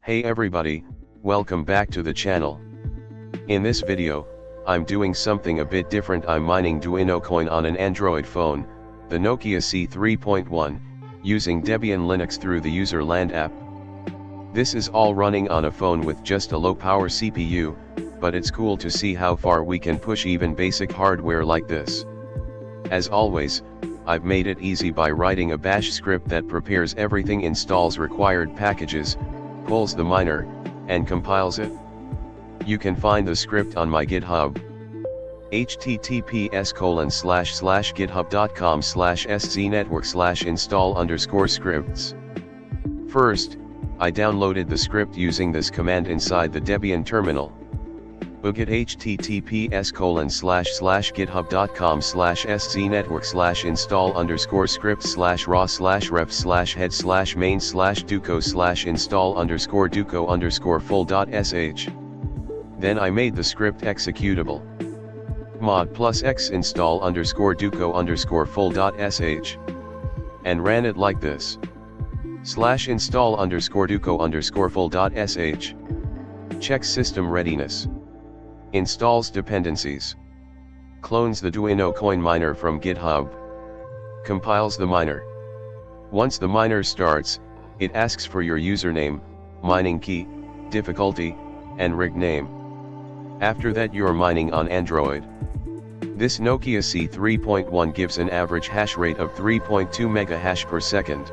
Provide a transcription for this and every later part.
Hey everybody, welcome back to the channel. In this video, I'm doing something a bit different. I'm mining Duino-Coin on an Android phone, the Nokia C3.1, using Debian Linux through the UserLAnd app. This is all running on a phone with just a low-power CPU, but it's cool to see how far we can push even basic hardware like this. As always, I've made it easy by writing a bash script that prepares everything, installs required packages, pulls the miner, and compiles it. You can find the script on my GitHub. https://github.com/sznetwork/install_scripts. First, I downloaded the script using this command inside the Debian terminal. Bookit https://github.com/sznetwork/install_script/raw/ref/head/main/duco_install_full.sh. Then I made the script executable. Mod plus x install_duco_full.sh. And ran it like this. /install_duco_full.sh. Checks system readiness. Installs dependencies. Clones the Duino-Coin miner from GitHub. Compiles the miner. Once the miner starts, it asks for your username, mining key, difficulty, and rig name. After that you're mining on Android. This Nokia C3.1 gives an average hash rate of 3.2 megahash per second.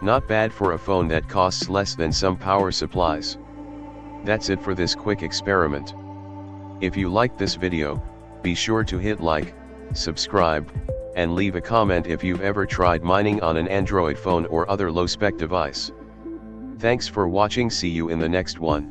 Not bad for a phone that costs less than some power supplies. That's it for this quick experiment. If you liked this video, be sure to hit like, subscribe, and leave a comment if you've ever tried mining on an Android phone or other low-spec device. Thanks for watching. See you in the next one.